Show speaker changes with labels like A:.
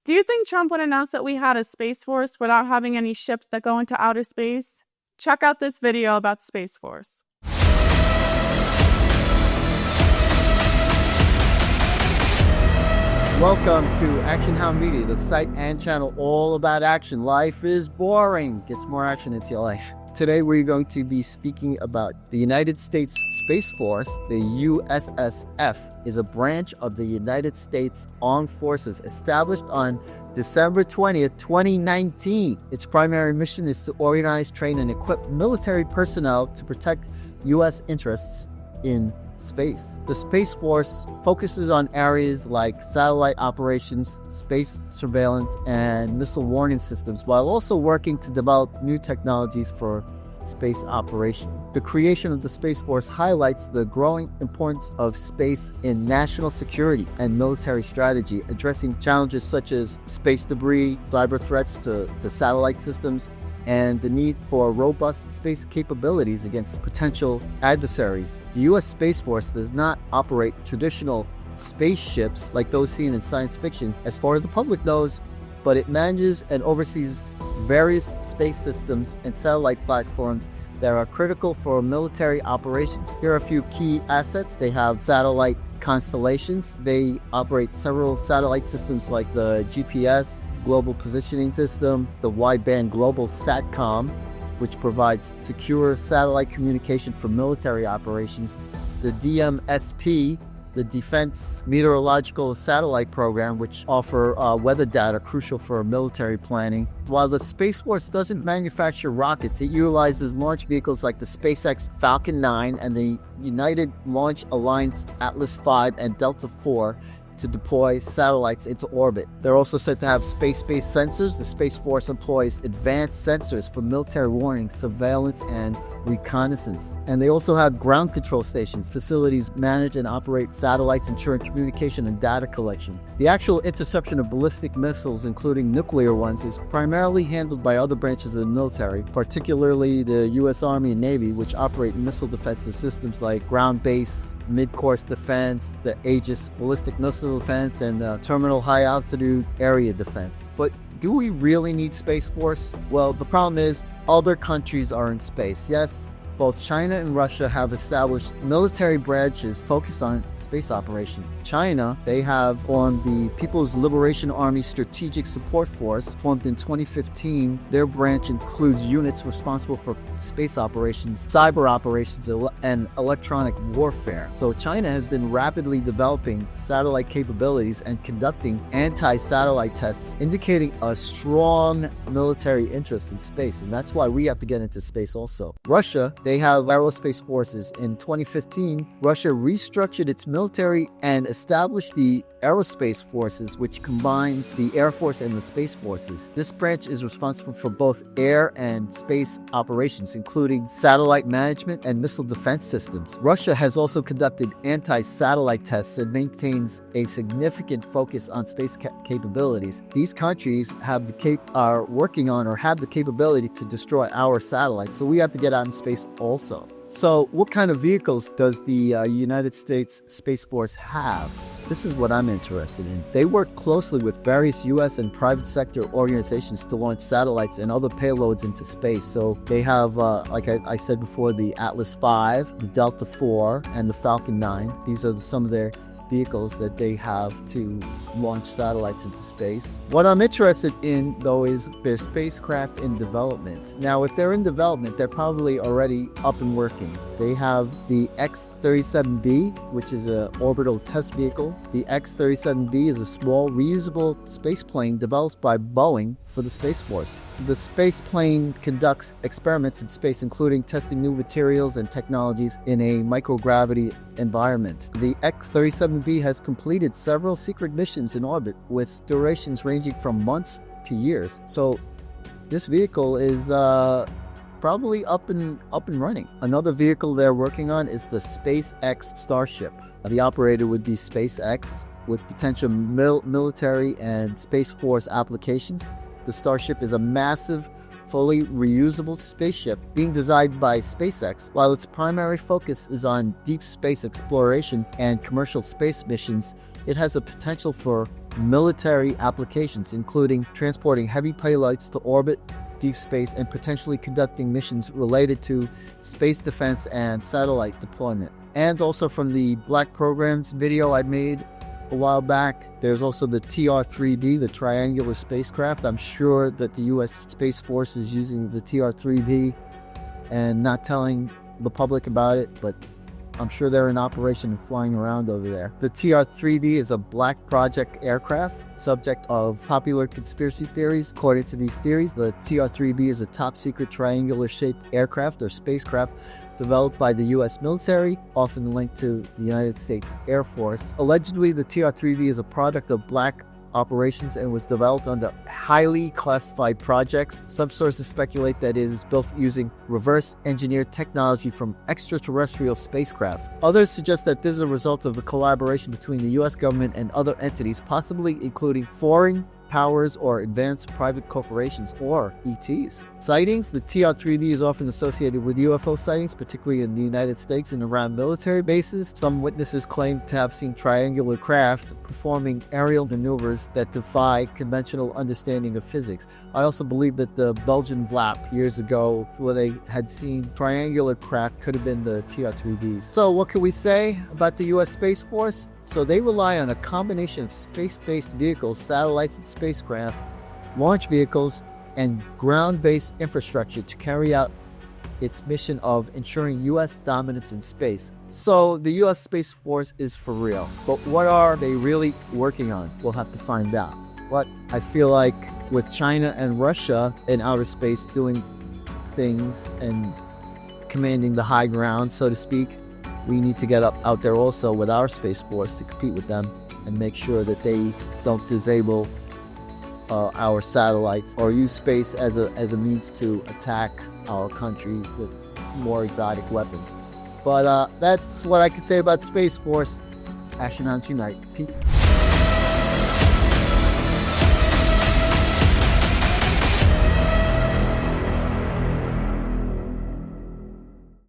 A: Do you think Trump would announce that we had a Space Force without having any ships that go into outer space? Check out this video about Space Force.
B: Welcome to Action Hound Media, the site and channel all about action. Life is boring. Gets more action into your life. Today we're going to be speaking about the United States Space Force. The USSF is a branch of the United States Armed Forces established on December 20th, 2019. Its primary mission is to organize, train, and equip military personnel to protect U.S. interests in space. The Space Force focuses on areas like satellite operations, space surveillance, and missile warning systems, while also working to develop new technologies for space operation. The creation of the Space Force highlights the growing importance of space in national security and military strategy, addressing challenges such as space debris, cyber threats to satellite systems, and the need for robust space capabilities against potential adversaries. The U.S. Space Force does not operate traditional spaceships like those seen in science fiction, as far as the public knows, but it manages and oversees various space systems and satellite platforms that are critical for military operations. Here are a few key assets. They have satellite constellations. They operate several satellite systems like the GPS, Global Positioning System, the Wideband Global SATCOM, which provides secure satellite communication for military operations, the DMSP, the Defense Meteorological Satellite Program, which offer weather data crucial for military planning. While the Space Force doesn't manufacture rockets, it utilizes launch vehicles like the SpaceX Falcon 9 and the United Launch Alliance Atlas V and Delta IV to deploy satellites into orbit. They're also said to have space-based sensors. The Space Force employs advanced sensors for military warning, surveillance, and reconnaissance. And they also have ground control stations. Facilities manage and operate satellites, ensuring communication and data collection. The actual interception of ballistic missiles, including nuclear ones, is primarily handled by other branches of the military, particularly the U.S. Army and Navy, which operate missile defensive systems like ground-based mid-course defense, the Aegis ballistic missile defense, and terminal high-altitude area defense. But do we really need Space Force? Well, the problem is other countries are in space. Yes, both China and Russia have established military branches focused on space operation. China, they have formed the People's Liberation Army Strategic Support Force, formed in 2015. Their branch includes units responsible for space operations, cyber operations, and electronic warfare. So China has been rapidly developing satellite capabilities and conducting anti-satellite tests, indicating a strong military interest in space. And that's why we have to get into space also. Russia, they have aerospace forces. In 2015, Russia restructured its military and established the Aerospace Forces, which combines the Air Force and the Space Forces. This branch is responsible for both air and space operations, including satellite management and missile defense systems. Russia has also conducted anti-satellite tests and maintains a significant focus on space capabilities. These countries have are working on or have the capability to destroy our satellites, so we have to get out in space also. So what kind of vehicles does the United States Space Force have? This is what I'm interested in. They work closely with various U.S. and private sector organizations to launch satellites and other payloads into space. So they have, like I said before, the Atlas V, the Delta IV, and the Falcon 9. These are some of their vehicles that they have to launch satellites into space. What I'm interested in, though, is their spacecraft in development. Now, if they're in development, they're probably already up and working. They have the X-37B, which is an orbital test vehicle. The X-37B is a small, reusable spaceplane developed by Boeing for the Space Force. The space plane conducts experiments in space, including testing new materials and technologies in a microgravity environment. The X-37B has completed several secret missions in orbit with durations ranging from months to years. So this vehicle is probably up and running. Another vehicle they're working on is the SpaceX Starship. The operator would be SpaceX with potential military and Space Force applications. The Starship is a massive, fully reusable spaceship being designed by SpaceX. While its primary focus is on deep space exploration and commercial space missions, it has a potential for military applications, including transporting heavy payloads to orbit, deep space, and potentially conducting missions related to space defense and satellite deployment. And also from the Black Programs video I made a while back, there's also the TR-3B, the triangular spacecraft. I'm sure that the U.S. Space Force is using the TR-3B and not telling the public about it, but I'm sure they're in operation and flying around over there. The TR-3B is a Black Project aircraft, subject of popular conspiracy theories. According to these theories, the TR-3B is a top-secret triangular-shaped aircraft or spacecraft developed by the U.S. military, often linked to the United States Air Force. Allegedly, the TR-3B is a product of Black operations and was developed under highly classified projects. Some sources speculate that it is built using reverse engineered technology from extraterrestrial spacecraft. Others suggest that this is a result of the collaboration between the U.S. government and other entities, possibly including foreign powers or advanced private corporations or ETs. Sightings. The TR-3B is often associated with UFO sightings, particularly in the United States and around military bases. Some witnesses claim to have seen triangular craft performing aerial maneuvers that defy conventional understanding of physics. I also believe that the Belgian VLAP years ago, where they had seen triangular craft, could have been the TR-3Bs. So what can we say about the U.S. Space Force? So they rely on a combination of space-based vehicles, satellites and spacecraft, launch vehicles, and ground-based infrastructure to carry out its mission of ensuring U.S. dominance in space. So the U.S. Space Force is for real. But what are they really working on? We'll have to find out. But I feel like with China and Russia in outer space doing things and commanding the high ground, so to speak, we need to get out there also with our Space Force to compete with them and make sure that they don't disable our satellites or use space as a means to attack our country with more exotic weapons. But that's what I can say about Space Force. Astronauts Unite. Peace.